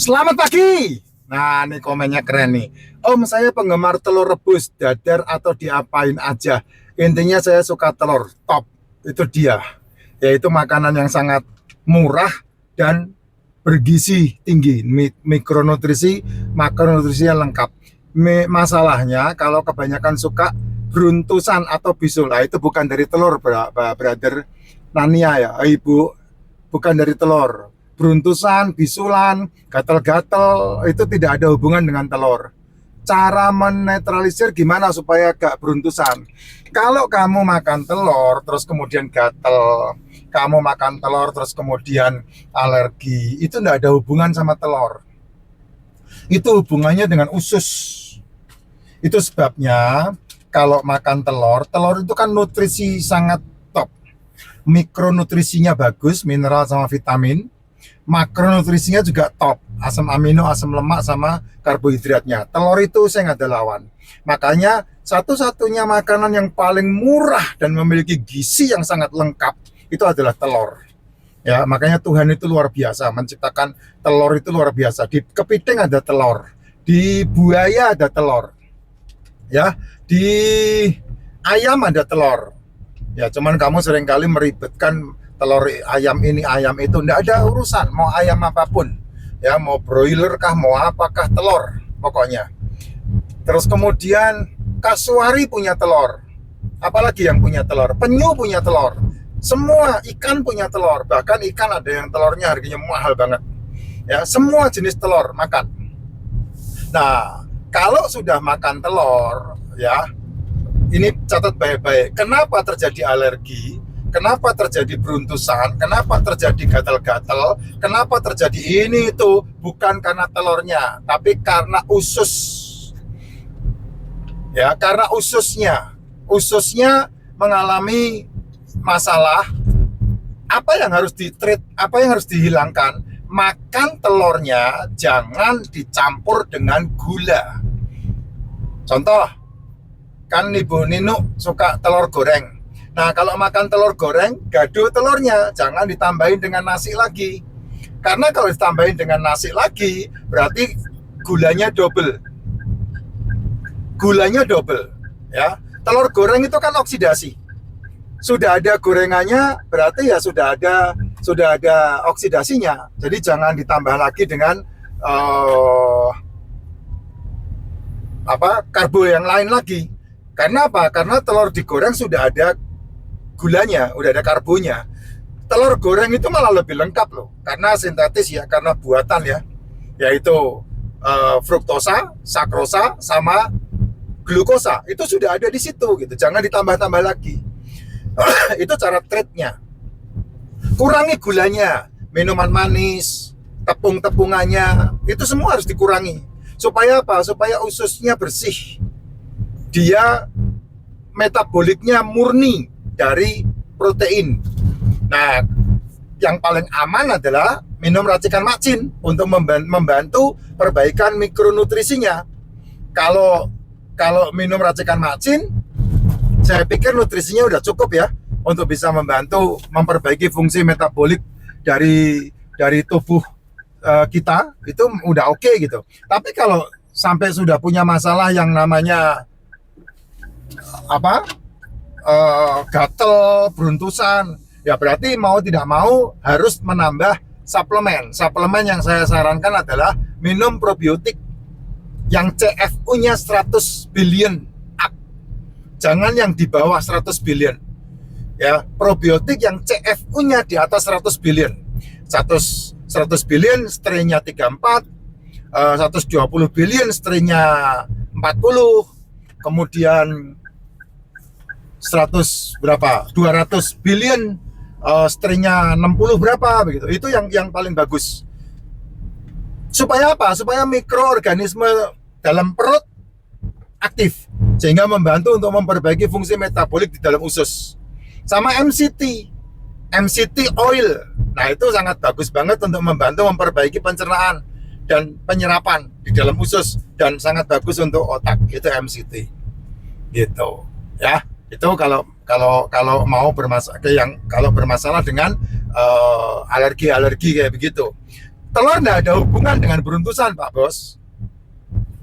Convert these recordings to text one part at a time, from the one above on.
Selamat pagi. Nah, ini komennya keren nih. Om, saya penggemar telur rebus, dadar atau diapain aja. Intinya saya suka telur. Top. Itu dia. Yaitu makanan yang sangat murah dan bergizi tinggi. Mikronutrisi, makronutrisinya lengkap. Masalahnya kalau kebanyakan suka beruntusan atau bisul. Nah, itu bukan dari telur, brother Nania ya, ibu. Bukan dari telur. Beruntusan, bisulan, gatal-gatal itu tidak ada hubungan dengan telur. Cara menetralisir gimana supaya gak beruntusan? Kalau kamu makan telur terus kemudian gatal, kamu makan telur terus kemudian alergi, itu tidak ada hubungan sama telur. Itu hubungannya dengan usus. Itu sebabnya kalau makan telur, telur itu kan nutrisi sangat top. Mikronutrisinya bagus, mineral sama vitamin. Makronutrisinya juga top, asam amino, asam lemak, sama karbohidratnya. Telur itu saya nggak ada lawan. Makanya satu-satunya makanan yang paling murah dan memiliki gizi yang sangat lengkap itu adalah telur. Ya, makanya Tuhan itu luar biasa menciptakan telur itu luar biasa. Di kepiting ada telur, di buaya ada telur, ya, di ayam ada telur. Ya, cuman kamu seringkali meribetkan telur ayam ini, ayam itu, enggak ada urusan, mau ayam apapun, ya, mau broiler kah, mau apakah, telur, pokoknya. Terus kemudian kasuari punya telur, apalagi yang punya telur, penyu punya telur, semua ikan punya telur, bahkan ikan ada yang telurnya harganya mahal banget, ya, semua jenis telur makan. Nah, kalau sudah makan telur, ya, ini catat baik-baik, kenapa terjadi alergi, kenapa terjadi beruntusan, kenapa terjadi gatal-gatal, kenapa terjadi ini itu, bukan karena telurnya, tapi karena usus. Ya, karena ususnya mengalami masalah. Apa yang harus di-treat, apa yang harus dihilangkan? Makan telurnya jangan dicampur dengan gula. Contoh, kan Ibu Ninu suka telur goreng. Nah, kalau makan telur goreng, gaduh telurnya, jangan ditambahin dengan nasi lagi. Karena kalau ditambahin dengan nasi lagi, berarti gulanya double. Gulanya double, ya. Telur goreng itu kan oksidasi. Sudah ada gorengannya, berarti ya sudah ada oksidasinya. Jadi jangan ditambah lagi dengan karbo yang lain lagi. Karena apa? Karena telur digoreng sudah ada gulanya, udah ada karbonya. Telur goreng itu malah lebih lengkap loh, karena sintetis ya, karena buatan ya, yaitu fruktosa, sakrosa, sama glukosa. Itu sudah ada di situ gitu, jangan ditambah-tambah lagi. Itu cara treatnya. Kurangi gulanya, minuman manis, tepung-tepungannya, itu semua harus dikurangi. Supaya apa? Supaya ususnya bersih. Dia metaboliknya murni dari protein. Nah, yang paling aman adalah minum racikan macin untuk membantu perbaikan mikronutrisinya. Kalau minum racikan macin, saya pikir nutrisinya udah cukup ya untuk bisa membantu memperbaiki fungsi metabolik dari tubuh kita, itu udah oke gitu. Tapi kalau sampai sudah punya masalah yang namanya gatel, beruntusan, ya berarti mau tidak mau harus menambah suplemen. Suplemen yang saya sarankan adalah minum probiotik yang CFU-nya 100 billion up. Jangan yang di bawah 100 billion. Ya, probiotik yang CFU-nya di atas 100 billion. 100 billion strain-nya 34, 120 billion strain-nya 40, kemudian 200 billion strain-nya 60 berapa begitu. Itu yang paling bagus. Supaya apa? Supaya mikroorganisme dalam perut aktif, sehingga membantu untuk memperbaiki fungsi metabolik di dalam usus. Sama MCT oil. Nah, itu sangat bagus banget untuk membantu memperbaiki pencernaan dan penyerapan di dalam usus, dan sangat bagus untuk otak. Itu MCT. Gitu. Ya. Itu kalau bermasalah dengan alergi kayak begitu. Telur tidak ada hubungan dengan beruntusan, Pak Bos,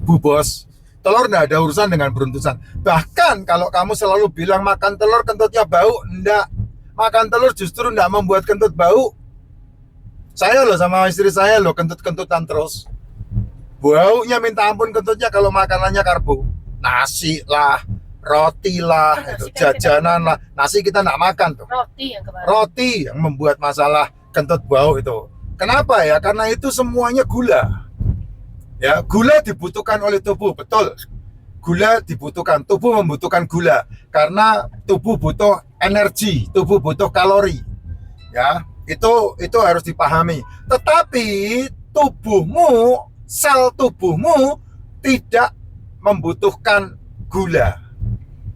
Bu Bos. Telur tidak ada urusan dengan beruntusan. Bahkan kalau kamu selalu bilang makan telur kentutnya bau, enggak. Makan telur justru enggak membuat kentut bau. Saya loh sama istri saya loh kentut-kentutan terus. Baunya minta ampun kentutnya kalau makanannya karbo. Nasi lah, roti lah, itu, jajanan lah. Nasi kita enggak makan tuh. Roti yang membuat masalah kentut bau itu. Kenapa ya? Karena itu semuanya gula. Ya, gula dibutuhkan oleh tubuh, betul. Gula dibutuhkan, tubuh membutuhkan gula karena tubuh butuh energi, tubuh butuh kalori. Ya, itu harus dipahami. Tetapi tubuhmu, sel tubuhmu tidak membutuhkan gula.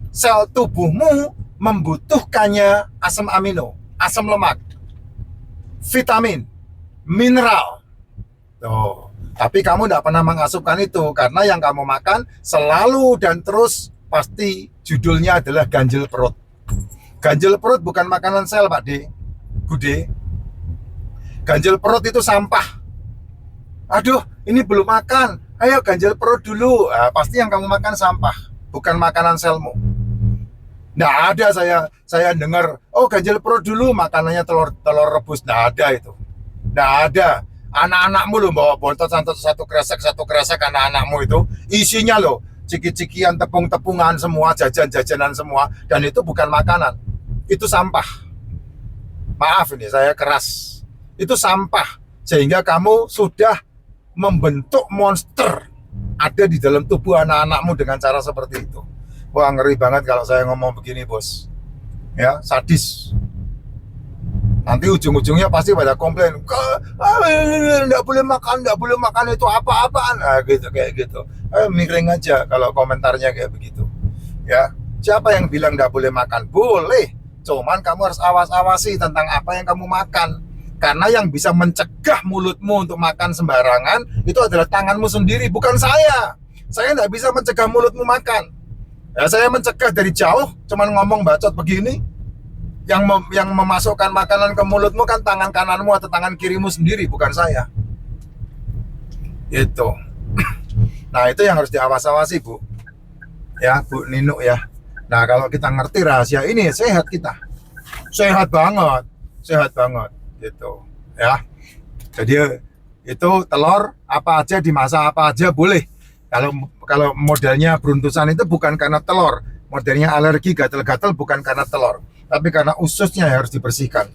Sel tubuhmu membutuhkannya asam amino, asam lemak, vitamin, mineral. Tuh. Tapi kamu tidak pernah mengasupkan itu karena yang kamu makan selalu dan terus pasti judulnya adalah ganjil perut. Ganjil perut bukan makanan sel, Pak D, Bude. Ganjil perut itu sampah. Aduh, ini belum makan. Ayo ganjil perut dulu. Nah, pasti yang kamu makan sampah, bukan makanan selmu. Nggak ada saya dengar, oh ganjil perut dulu makanannya telur rebus. Nggak ada itu. Nggak ada. Anak-anakmu loh bawa bontot satu kresek anak-anakmu itu isinya loh ciki-cikian, tepung-tepungan semua, jajan-jajanan semua, dan itu bukan makanan, itu sampah. Maaf ini saya keras, itu sampah sehingga kamu sudah membentuk monster ada di dalam tubuh anak-anakmu dengan cara seperti itu. Wah, ngeri banget kalau saya ngomong begini, Bos. Ya, sadis. Nanti ujung-ujungnya pasti pada komplain, nggak boleh makan itu apa-apaan, nah, gitu kayak gitu. Miring aja kalau komentarnya kayak begitu. Ya, siapa yang bilang nggak boleh makan? Boleh, cuman kamu harus awas-awasi tentang apa yang kamu makan. Karena yang bisa mencegah mulutmu untuk makan sembarangan itu adalah tanganmu sendiri, bukan saya. Saya nggak bisa mencegah mulutmu makan. Ya, saya mencegah dari jauh, cuman ngomong bacot begini. Yang memasukkan makanan ke mulutmu kan tangan kananmu atau tangan kirimu sendiri, bukan saya. Itu. Nah, itu yang harus diawas-awasi, Bu. Ya, Bu Nino ya. Nah, kalau kita ngerti rahasia ini, sehat kita. Sehat banget gitu. Ya. Jadi itu telur apa aja dimasak apa aja boleh. Kalau modelnya beruntusan itu bukan karena telur. Modelnya alergi gatal-gatal bukan karena telur, tapi karena ususnya harus dibersihkan.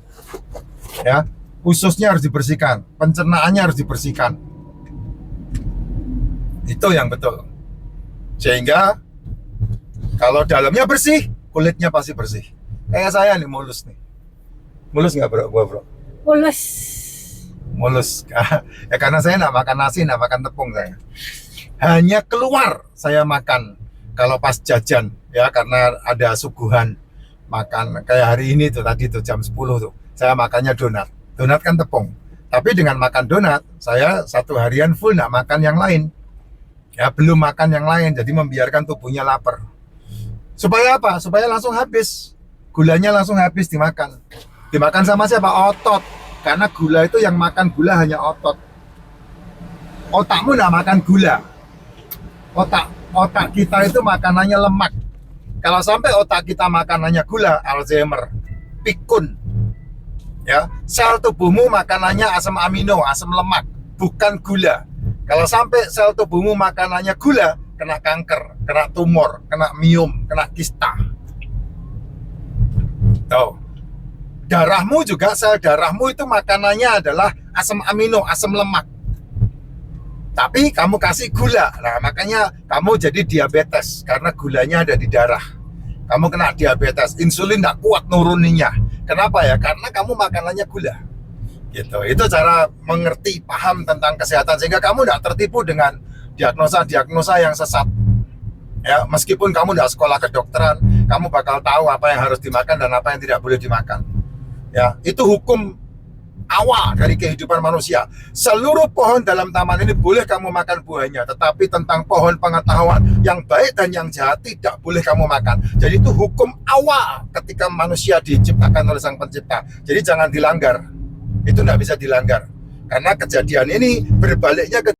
Ya, ususnya harus dibersihkan, pencernaannya harus dibersihkan. Itu yang betul. Sehingga kalau dalamnya bersih, kulitnya pasti bersih. Kayak saya nih, mulus nih. Mulus nggak, bro? Mulus. Ya karena saya nggak makan nasi, nggak makan tepung saya. Hanya keluar saya makan kalau pas jajan, ya karena ada suguhan makan kayak hari ini tuh, tadi tuh jam 10 tuh saya makannya donat kan tepung, tapi dengan makan donat saya satu harian full nggak makan yang lain, ya belum makan yang lain, jadi membiarkan tubuhnya lapar. Supaya apa? Supaya langsung habis, gulanya langsung habis dimakan sama siapa? Otot, karena gula itu yang makan gula hanya otot. Otakmu nggak makan gula. Otak kita itu makanannya lemak. Kalau sampai otak kita makanannya gula, Alzheimer, pikun. Ya, sel tubuhmu makanannya asam amino, asam lemak, bukan gula. Kalau sampai sel tubuhmu makanannya gula, kena kanker, kena tumor, kena miom, kena kista. Tuh. Darahmu juga, sel darahmu itu makanannya adalah asam amino, asam lemak. Tapi kamu kasih gula, nah makanya kamu jadi diabetes karena gulanya ada di darah. Kamu kena diabetes, insulin nggak kuat nuruninya. Kenapa ya? Karena kamu makanannya gula. Gitu. Itu cara mengerti, paham tentang kesehatan sehingga kamu nggak tertipu dengan diagnosa yang sesat. Ya, meskipun kamu nggak sekolah kedokteran, kamu bakal tahu apa yang harus dimakan dan apa yang tidak boleh dimakan. Ya, itu hukum awal dari kehidupan manusia. Seluruh pohon dalam taman ini boleh kamu makan buahnya, tetapi tentang pohon pengetahuan yang baik dan yang jahat tidak boleh kamu makan. Jadi itu hukum awal ketika manusia diciptakan oleh Sang Pencipta. Jadi jangan dilanggar. Itu tidak bisa dilanggar. Karena kejadian ini berbaliknya ke